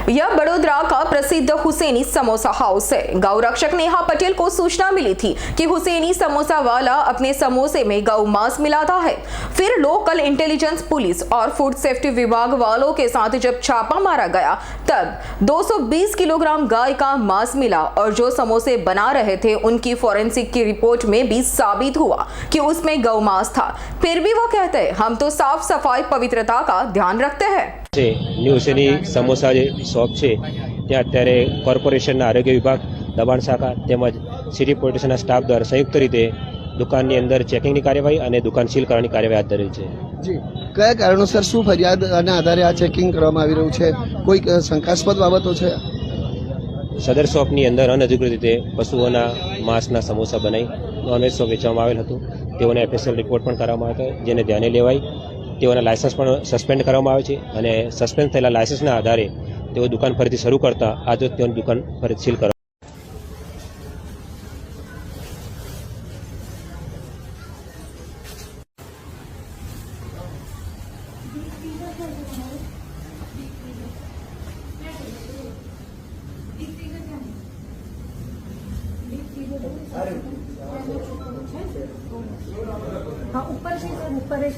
यह बड़ोदरा का प्रसिद्ध हुसैनी समोसा हाउस है। गौ रक्षक नेहा पटेल को सूचना मिली थी कि हुसैनी समोसा वाला अपने समोसे में गौ मांस मिलाता है। फिर लोकल इंटेलिजेंस पुलिस और फूड सेफ्टी विभाग वालों के साथ जब छापा मारा गया तब 220 किलोग्राम गाय का मांस मिला और जो समोसे बना रहे थे उनकी फॉरेंसिक की रिपोर्ट में भी साबित हुआ कि उसमें गौ मांस था। फिर भी वो कहते हैं हम तो साफ सफाई पवित्रता का ध्यान रखते हैं। न्यू हुसैनी समोसा शॉप है त्या अत्यारे कॉर्पोरेशन आरोग्य विभाग दबाण शाखा તેમજ સિટી પોલીસના સ્ટાફ દ્વારા સંયુક્ત રીતે દુકાનની અંદર ચેકિંગની કાર્યવાહી અને દુકાન સીલ કરવાની કાર્યવાહી હાથ ધરેલ છે। જી, કયા કારણોસર શું ફરિયાદના આધારે આ ચેકિંગ કરવામાં આવી રહ્યું છે? કોઈ શંકાસ્પદ બાબતો છે? સદર શોપની અંદર અનધિકૃત રીતે પશુઓના માંસના સમોસા બનાવી નોનવેજ શોપ વેચવામાં આવેલ હતું। તેઓને એફએસએલ રિપોર્ટ પણ કરવામાં આવ્યો હતો, જેને ધ્યાને લેવાઈ તેઓના લાયસન્સ પણ સસ્પેન્ડ કરવામાં આવે છે અને સસ્પેન્ડ થયેલા લાયસન્સના આધારે તેઓ દુકાન ફરીથી શરૂ કરતા આજે તેઓની દુકાન ફરીથી સીલ કરવા। हाँ ऊपर से सर ऊपर है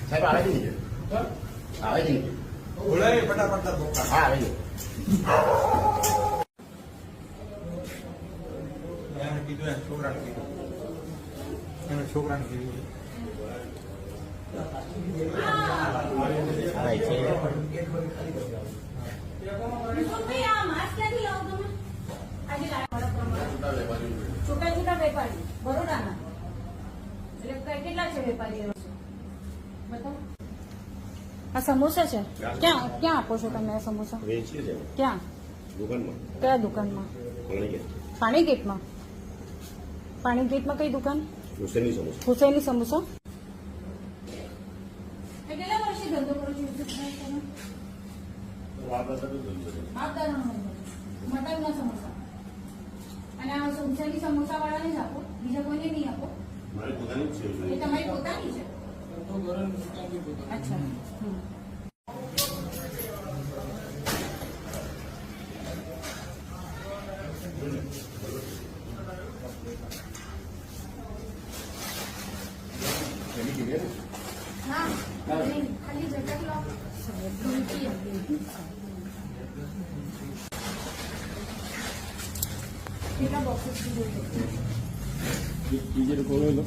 साहब आ रही है आ रही है बोले फटाफट आ रही है यार कीधुं छोकरा ने कीधुं છૂટા છૂટા વેપારી બરોડાના એટલે કેટલા છે વેપારી बताओ आ समोसा है क्या क्या आपो छो तमे समोसा क्या दुकान में क्या दुकान में पानी गेट में कई दुकान हुसैनी समोसा કેટલા વર્ષથી ધંધો કરો છો મટનના સમોસા અને આ હુસૈની સમોસા વાળાને જ આપો બીજા કોઈને નહીં આપો મારી પોતાની છે એ તમારી પોતાની છે अच्छा हाँ खाली जगह लो કેટલા બોક્सेस બીજે કોનો લો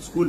स्कूल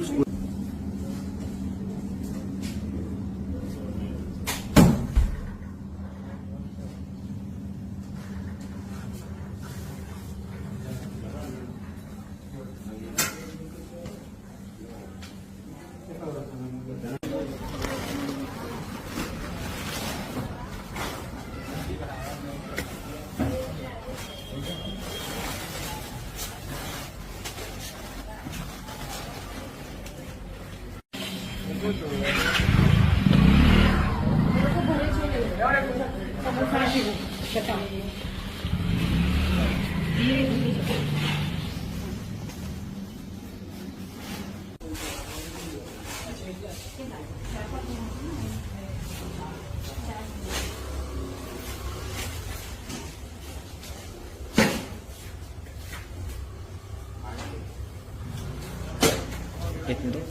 एक मिनट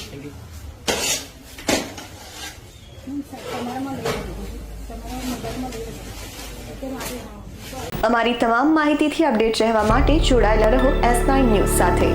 थैंक यू તમારામાં લઈ લીધું તમારા મોબાઈલમાં લઈ લીધું અમારી તમામ માહિતીથી અપડેટ રહેવા માટે જોડાયેલા રહો S9 ન્યૂઝ સાથે।